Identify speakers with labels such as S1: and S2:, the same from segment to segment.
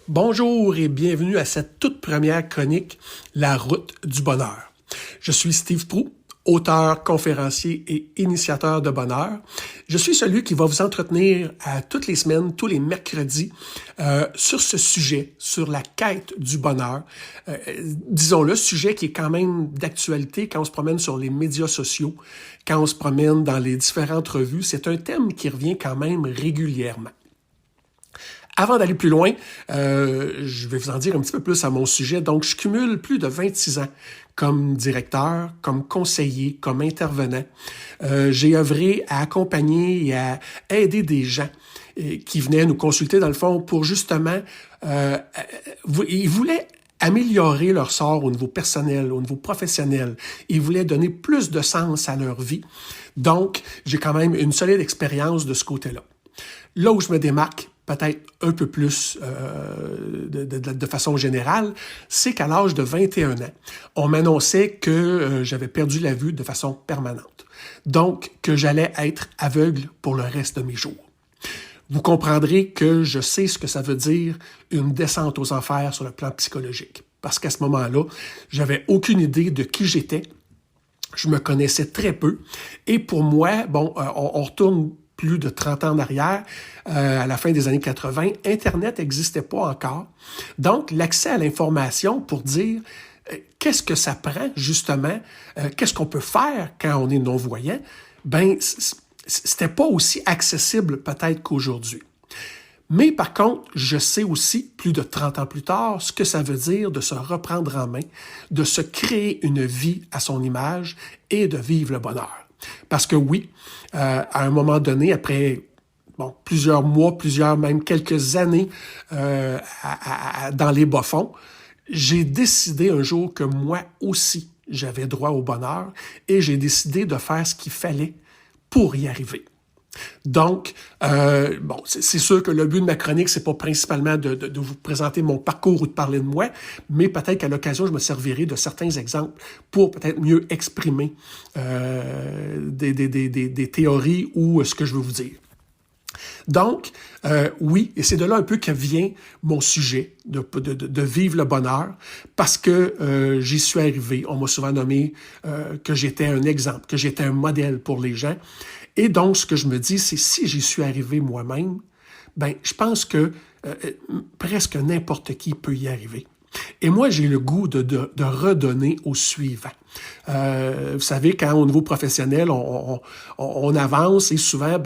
S1: Bonjour et bienvenue à cette toute première chronique, La route du bonheur. Je suis Steve Proulx, auteur, conférencier et initiateur de bonheur. Je suis celui qui va vous entretenir toutes les semaines, tous les mercredis, sur ce sujet, sur la quête du bonheur. Disons-le, sujet qui est quand même d'actualité quand on se promène sur les médias sociaux, quand on se promène dans les différentes revues. C'est un thème qui revient quand même régulièrement. Avant d'aller plus loin, je vais vous en dire un petit peu plus à mon sujet. Donc, je cumule plus de 26 ans comme directeur, comme conseiller, comme intervenant. J'ai œuvré à accompagner et à aider des gens qui venaient nous consulter, dans le fond, pour justement... ils voulaient améliorer leur sort au niveau personnel, au niveau professionnel. Ils voulaient donner plus de sens à leur vie. Donc, j'ai quand même une solide expérience de ce côté-là. Là où je me démarque, peut-être un peu plus de façon générale, c'est qu'à l'âge de 21 ans, on m'annonçait que j'avais perdu la vue de façon permanente. Donc, que j'allais être aveugle pour le reste de mes jours. Vous comprendrez que je sais ce que ça veut dire une descente aux enfers sur le plan psychologique. Parce qu'à ce moment-là, j'avais aucune idée de qui j'étais. Je me connaissais très peu. Et pour moi, on retourne plus de 30 ans en arrière, à la fin des années 80, Internet n'existait pas encore. Donc, l'accès à l'information pour dire qu'est-ce que ça prend, justement, qu'est-ce qu'on peut faire quand on est non-voyant, c'était pas aussi accessible peut-être qu'aujourd'hui. Mais par contre, je sais aussi, plus de 30 ans plus tard, ce que ça veut dire de se reprendre en main, de se créer une vie à son image et de vivre le bonheur. Parce que oui, à un moment donné, après plusieurs mois, même quelques années dans les bas-fonds, j'ai décidé un jour que moi aussi, j'avais droit au bonheur et j'ai décidé de faire ce qu'il fallait pour y arriver. Donc, c'est sûr que le but de ma chronique, c'est pas principalement de vous présenter mon parcours ou de parler de moi, mais peut-être qu'à l'occasion, je me servirai de certains exemples pour peut-être mieux exprimer des théories ou ce que je veux vous dire. Donc, oui, et c'est de là un peu que vient mon sujet de vivre le bonheur, parce que j'y suis arrivé. On m'a souvent nommé que j'étais un exemple, que j'étais un modèle pour les gens. Et donc, ce que je me dis, c'est si j'y suis arrivé moi-même, je pense que presque n'importe qui peut y arriver. Et moi, j'ai le goût de redonner au suivant. Vous savez, quand au niveau professionnel, on avance et souvent,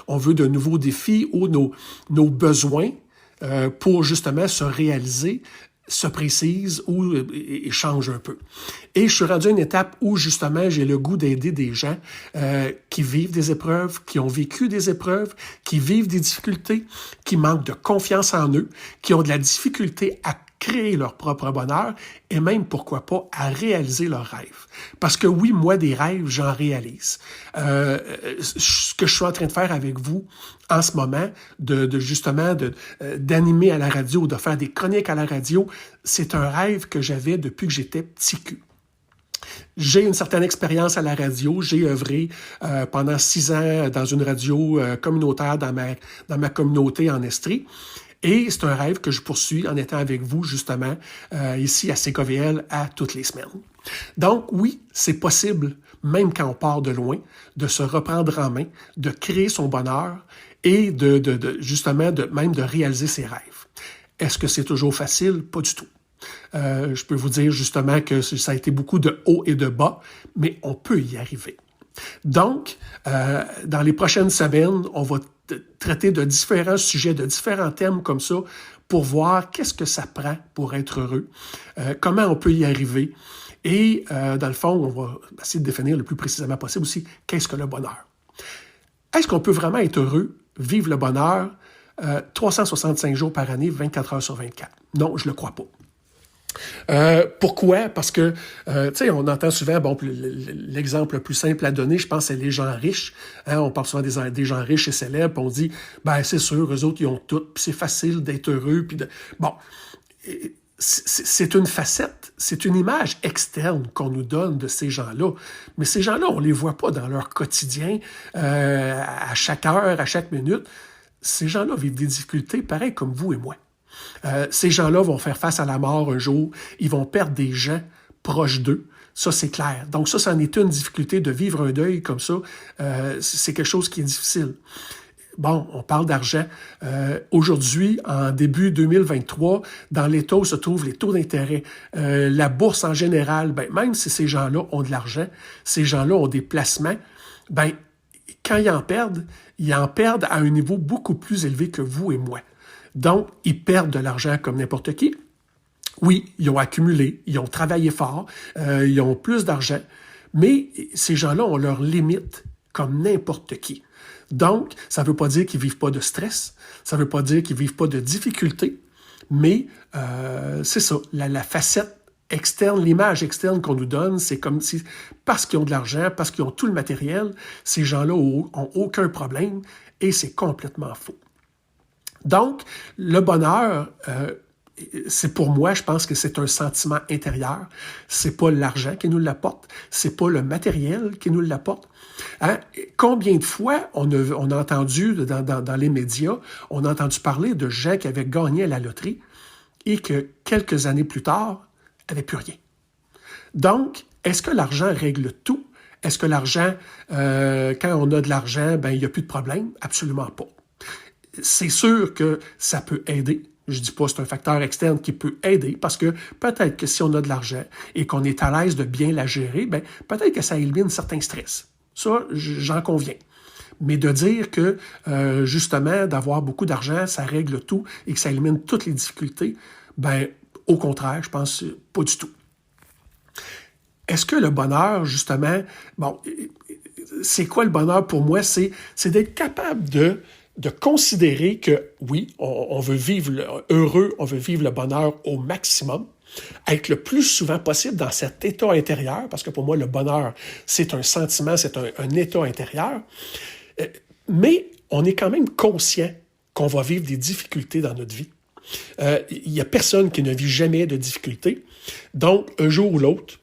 S1: on veut de nouveaux défis ou nos besoins pour justement se réaliser se précise ou change un peu. Et je suis rendu à une étape où, justement, j'ai le goût d'aider des gens qui vivent des épreuves, qui ont vécu des épreuves, qui vivent des difficultés, qui manquent de confiance en eux, qui ont de la difficulté à créer leur propre bonheur et même, pourquoi pas, à réaliser leurs rêves. Parce que oui, moi, des rêves, j'en réalise. Ce que je suis en train de faire avec vous en ce moment, d'animer à la radio, de faire des chroniques à la radio, c'est un rêve que j'avais depuis que j'étais petit cul. J'ai une certaine expérience à la radio. J'ai œuvré pendant 6 ans dans une radio communautaire dans ma communauté en Estrie. Et c'est un rêve que je poursuis en étant avec vous, justement, ici à CKVL à toutes les semaines. Donc, oui, c'est possible, même quand on part de loin, de se reprendre en main, de créer son bonheur et justement, même de réaliser ses rêves. Est-ce que c'est toujours facile? Pas du tout. Je peux vous dire justement que ça a été beaucoup de hauts et de bas, mais on peut y arriver. Donc, dans les prochaines semaines, on va traiter de différents sujets, de différents thèmes comme ça, pour voir qu'est-ce que ça prend pour être heureux, comment on peut y arriver, et dans le fond, on va essayer de définir le plus précisément possible aussi qu'est-ce que le bonheur. Est-ce qu'on peut vraiment être heureux, vivre le bonheur, 365 jours par année, 24 heures sur 24? Non, je le crois pas. Pourquoi? Parce que, tu sais, on entend souvent, l'exemple le plus simple à donner, je pense, c'est les gens riches. On parle souvent des gens riches et célèbres, puis on dit, c'est sûr, eux autres, ils ont tout, puis c'est facile d'être heureux, puis c'est une facette, c'est une image externe qu'on nous donne de ces gens-là. Mais ces gens-là, on les voit pas dans leur quotidien, à chaque heure, à chaque minute. Ces gens-là vivent des difficultés pareilles comme vous et moi. Ces gens-là vont faire face à la mort un jour. Ils vont perdre des gens proches d'eux. Ça, c'est clair. Donc ça, c'en est une difficulté de vivre un deuil comme ça. C'est quelque chose qui est difficile. Bon, on parle d'argent. Aujourd'hui, en début 2023, dans l'État où se trouvent les taux d'intérêt, la bourse en général, ben, même si ces gens-là ont de l'argent, ces gens-là ont des placements, ben, quand ils en perdent à un niveau beaucoup plus élevé que vous et moi. Donc, ils perdent de l'argent comme n'importe qui. Oui, ils ont accumulé, ils ont travaillé fort, ils ont plus d'argent, mais ces gens-là ont leurs limites comme n'importe qui. Donc, ça ne veut pas dire qu'ils ne vivent pas de stress, ça ne veut pas dire qu'ils ne vivent pas de difficultés, mais c'est ça, la facette externe, l'image externe qu'on nous donne, c'est comme si, parce qu'ils ont de l'argent, parce qu'ils ont tout le matériel, ces gens-là ont aucun problème, et c'est complètement faux. Donc, le bonheur, c'est pour moi, je pense que c'est un sentiment intérieur. C'est pas l'argent qui nous l'apporte, c'est pas le matériel qui nous l'apporte. Hein? Combien de fois on a entendu dans les médias, on a entendu parler de gens qui avaient gagné à la loterie et que quelques années plus tard, n'avaient plus rien. Donc, est-ce que l'argent règle tout? Est-ce que l'argent, quand on a de l'argent, ben il n'y a plus de problème? Absolument pas. C'est sûr que ça peut aider. Je dis pas que c'est un facteur externe qui peut aider parce que peut-être que si on a de l'argent et qu'on est à l'aise de bien la gérer, ben peut-être que ça élimine certains stress. Ça, j'en conviens. Mais de dire que, justement, d'avoir beaucoup d'argent, ça règle tout et que ça élimine toutes les difficultés, ben au contraire, je pense pas du tout. Est-ce que le bonheur, justement, bon, c'est quoi le bonheur pour moi? C'est d'être capable de considérer que, oui, on veut vivre heureux, on veut vivre le bonheur au maximum, être le plus souvent possible dans cet état intérieur, parce que pour moi, le bonheur, c'est un sentiment, c'est un état intérieur, mais on est quand même conscient qu'on va vivre des difficultés dans notre vie. Il n'y a personne qui ne vit jamais de difficultés. Donc, un jour ou l'autre,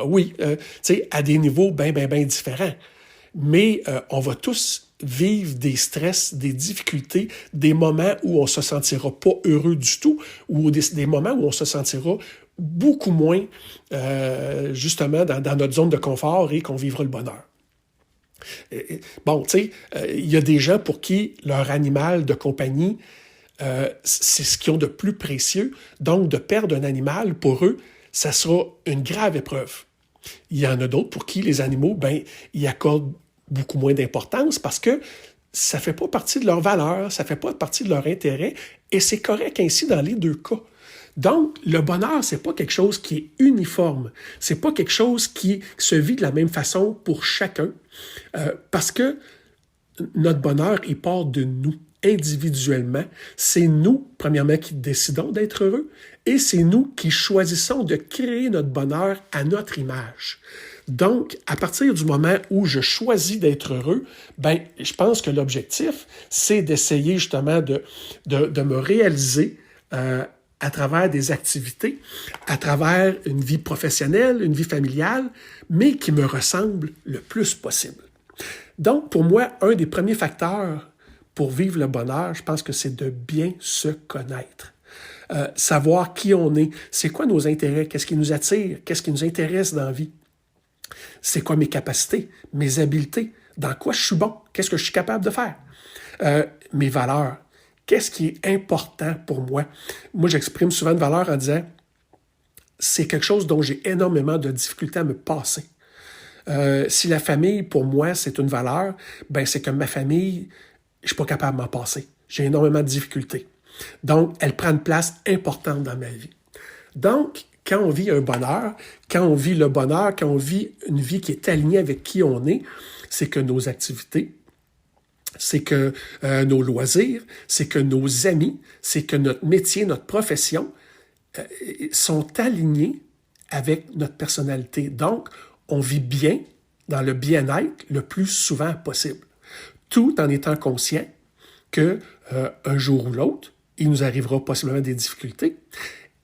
S1: oui, tu sais, à des niveaux bien différents. Mais on va tous vivre des stress, des difficultés, des moments où on ne se sentira pas heureux du tout, ou des moments où on se sentira beaucoup moins, justement, dans notre zone de confort et qu'on vivra le bonheur. Bon, tu sais, il y a des gens pour qui leur animal de compagnie, c'est ce qu'ils ont de plus précieux. Donc, de perdre un animal, pour eux, ça sera une grave épreuve. Il y en a d'autres pour qui les animaux, ben, ils accordent beaucoup moins d'importance parce que ça ne fait pas partie de leur valeur, ça ne fait pas partie de leur intérêt, et c'est correct ainsi dans les deux cas. Donc, le bonheur, c'est pas quelque chose qui est uniforme, c'est pas quelque chose qui se vit de la même façon pour chacun, parce que notre bonheur, il part de nous. Individuellement, c'est nous, premièrement, qui décidons d'être heureux et c'est nous qui choisissons de créer notre bonheur à notre image. Donc, à partir du moment où je choisis d'être heureux, ben, je pense que l'objectif, c'est d'essayer justement de me réaliser à travers des activités, à travers une vie professionnelle, une vie familiale, mais qui me ressemble le plus possible. Donc, pour moi, un des premiers facteurs pour vivre le bonheur, je pense que c'est de bien se connaître. Savoir qui on est, c'est quoi nos intérêts, qu'est-ce qui nous attire, qu'est-ce qui nous intéresse dans la vie. C'est quoi mes capacités, mes habiletés, dans quoi je suis bon, qu'est-ce que je suis capable de faire. Mes valeurs, qu'est-ce qui est important pour moi. Moi, j'exprime souvent une valeur en disant, c'est quelque chose dont j'ai énormément de difficultés à me passer. Si la famille, pour moi, c'est une valeur, ben c'est que ma famille, je ne suis pas capable de m'en passer. J'ai énormément de difficultés. Donc, elle prend une place importante dans ma vie. Donc, quand on vit un bonheur, quand on vit le bonheur, quand on vit une vie qui est alignée avec qui on est, c'est que nos activités, c'est que nos loisirs, c'est que nos amis, c'est que notre métier, notre profession sont alignés avec notre personnalité. Donc, on vit bien dans le bien-être le plus souvent possible, tout en étant conscient que un jour ou l'autre, il nous arrivera possiblement des difficultés.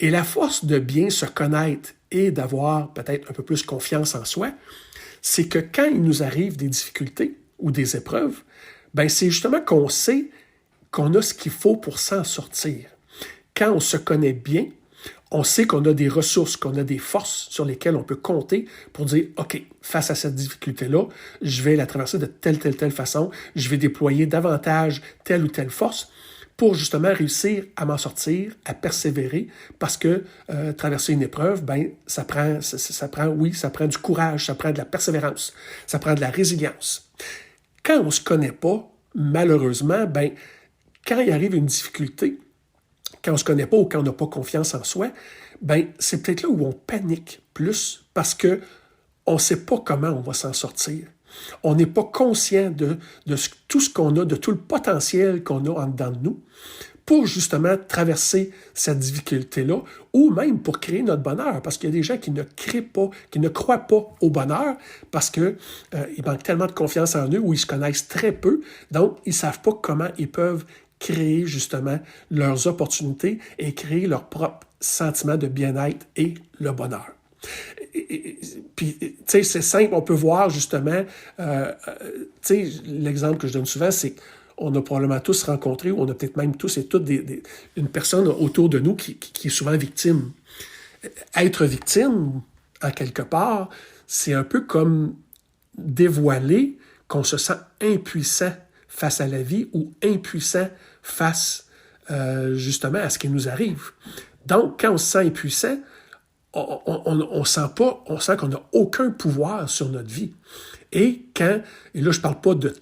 S1: Et la force de bien se connaître et d'avoir peut-être un peu plus confiance en soi, c'est que quand il nous arrive des difficultés ou des épreuves, ben c'est justement qu'on sait qu'on a ce qu'il faut pour s'en sortir. quand on se connaît bien, on sait qu'on a des ressources, qu'on a des forces sur lesquelles on peut compter pour dire, OK, face à cette difficulté-là, je vais la traverser de telle façon, je vais déployer davantage telle ou telle force pour justement réussir à m'en sortir, à persévérer, parce que traverser une épreuve, ben ça prend du courage, ça prend de la persévérance, ça prend de la résilience. Quand on ne se connaît pas, malheureusement, ben quand il arrive une difficulté, quand on ne se connaît pas ou quand on n'a pas confiance en soi, ben c'est peut-être là où on panique plus parce que on ne sait pas comment on va s'en sortir. On n'est pas conscient de tout ce qu'on a, de tout le potentiel qu'on a en dedans de nous pour justement traverser cette difficulté-là ou même pour créer notre bonheur. Parce qu'il y a des gens qui ne créent pas, qui ne croient pas au bonheur parce qu'ils manquent tellement de confiance en eux ou ils se connaissent très peu. Donc, ils ne savent pas comment ils peuvent créer justement leurs opportunités et créer leur propre sentiment de bien-être et le bonheur. Puis, tu sais, c'est simple, on peut voir justement, tu sais, l'exemple que je donne souvent, c'est qu'on a probablement tous rencontré, ou on a peut-être même tous et toutes une personne autour de nous qui est souvent victime. Être victime, en quelque part, c'est un peu comme dévoiler qu'on se sent impuissant face à la vie ou impuissant face justement à ce qui nous arrive. Donc, quand on se sent impuissant, on sent qu'on n'a aucun pouvoir sur notre vie. Et là je parle pas de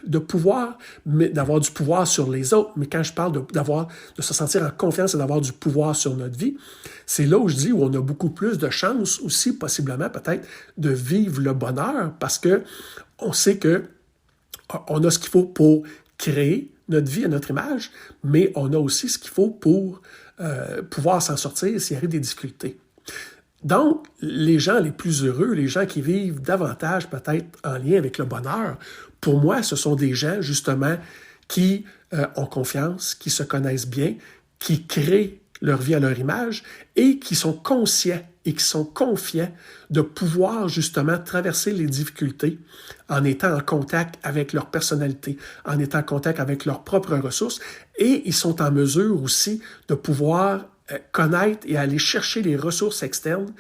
S1: de pouvoir, mais d'avoir du pouvoir sur les autres, mais quand je parle de se sentir en confiance et d'avoir du pouvoir sur notre vie, c'est là où je dis où on a beaucoup plus de chances aussi, possiblement peut-être, de vivre le bonheur parce que on sait que on a ce qu'il faut pour créer notre vie à notre image, mais on a aussi ce qu'il faut pour pouvoir s'en sortir s'il y a des difficultés. Donc, les gens les plus heureux, les gens qui vivent davantage peut-être en lien avec le bonheur, pour moi, ce sont des gens justement qui ont confiance, qui se connaissent bien, qui créent leur vie à leur image et qui sont conscients et qui sont confiants de pouvoir justement traverser les difficultés en étant en contact avec leur personnalité, en étant en contact avec leurs propres ressources et ils sont en mesure aussi de pouvoir connaître et aller chercher les ressources externes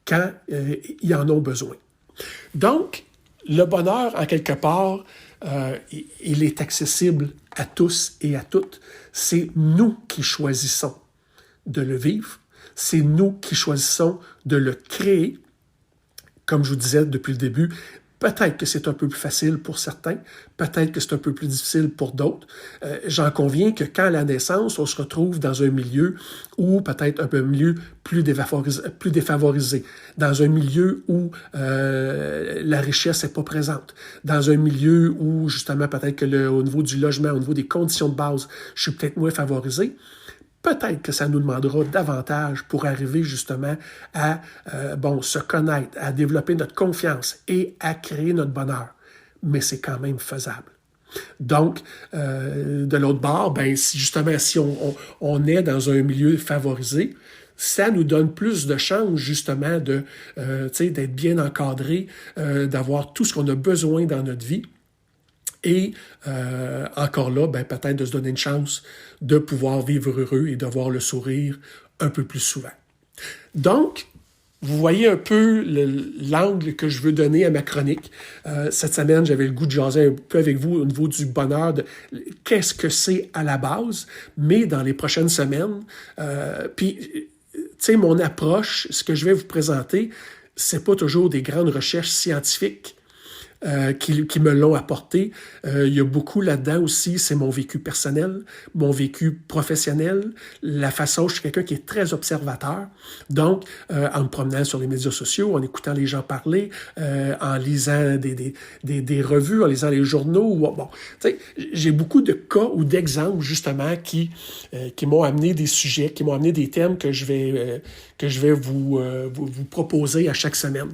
S1: quand ils en ont besoin. Donc, le bonheur, en quelque part, il est accessible à tous et à toutes. C'est nous qui choisissons de le vivre. C'est nous qui choisissons de le créer. Comme je vous disais depuis le début, peut-être que c'est un peu plus facile pour certains, peut-être que c'est un peu plus difficile pour d'autres. J'en conviens que quand à la naissance, on se retrouve dans un milieu où peut-être un peu milieu plus défavorisé, dans un milieu où la richesse n'est pas présente, dans un milieu où justement peut-être que au niveau du logement, au niveau des conditions de base, je suis peut-être moins favorisé. Peut-être que ça nous demandera davantage pour arriver justement à se connaître, à développer notre confiance et à créer notre bonheur. Mais c'est quand même faisable. Donc, de l'autre bord, si on est dans un milieu favorisé, ça nous donne plus de chances justement d'être bien encadré, d'avoir tout ce qu'on a besoin dans notre vie. Et encore là, peut-être de se donner une chance de pouvoir vivre heureux et de voir le sourire un peu plus souvent. Donc, vous voyez un peu l'angle que je veux donner à ma chronique. Cette semaine, j'avais le goût de jaser un peu avec vous au niveau du bonheur, de qu'est-ce que c'est à la base, mais dans les prochaines semaines, mon approche, ce que je vais vous présenter, c'est pas toujours des grandes recherches scientifiques qui me l'ont apporté. Il y a beaucoup là-dedans aussi, c'est mon vécu personnel, mon vécu professionnel, la façon, je suis quelqu'un qui est très observateur, donc en me promenant sur les médias sociaux, en écoutant les gens parler, en lisant des revues, en lisant les journaux, j'ai beaucoup de cas ou d'exemples justement qui m'ont amené des sujets, qui m'ont amené des thèmes que je vais vous proposer à chaque semaine.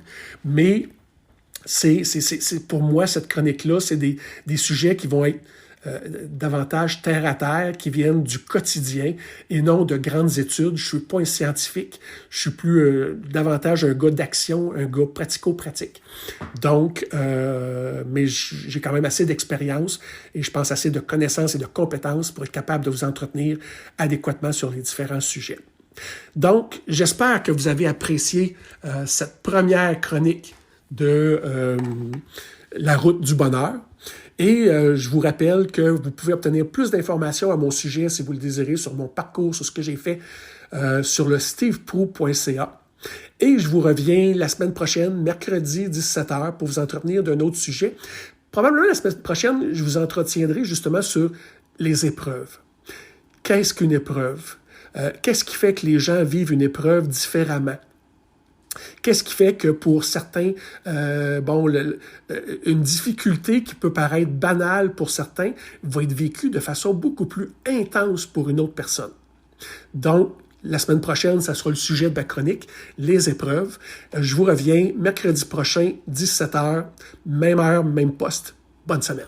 S1: Mais c'est pour moi, cette chronique-là, c'est des sujets qui vont être davantage terre à terre, qui viennent du quotidien et non de grandes études. Je suis pas un scientifique, je suis plus davantage un gars d'action, un gars pratico-pratique. Donc, mais j'ai quand même assez d'expérience et je pense assez de connaissances et de compétences pour être capable de vous entretenir adéquatement sur les différents sujets. Donc, j'espère que vous avez apprécié cette première chronique de La route du bonheur. Et je vous rappelle que vous pouvez obtenir plus d'informations à mon sujet si vous le désirez sur mon parcours, sur ce que j'ai fait sur le steveprou.ca. Et je vous reviens la semaine prochaine, mercredi 17h, pour vous entretenir d'un autre sujet. Probablement la semaine prochaine, je vous entretiendrai justement sur les épreuves. Qu'est-ce qu'une épreuve? Qu'est-ce qui fait que les gens vivent une épreuve différemment? Qu'est-ce qui fait que pour certains, une difficulté qui peut paraître banale pour certains va être vécue de façon beaucoup plus intense pour une autre personne. Donc, la semaine prochaine, ça sera le sujet de ma chronique, les épreuves. Je vous reviens mercredi prochain, 17h, même heure, même poste. Bonne semaine.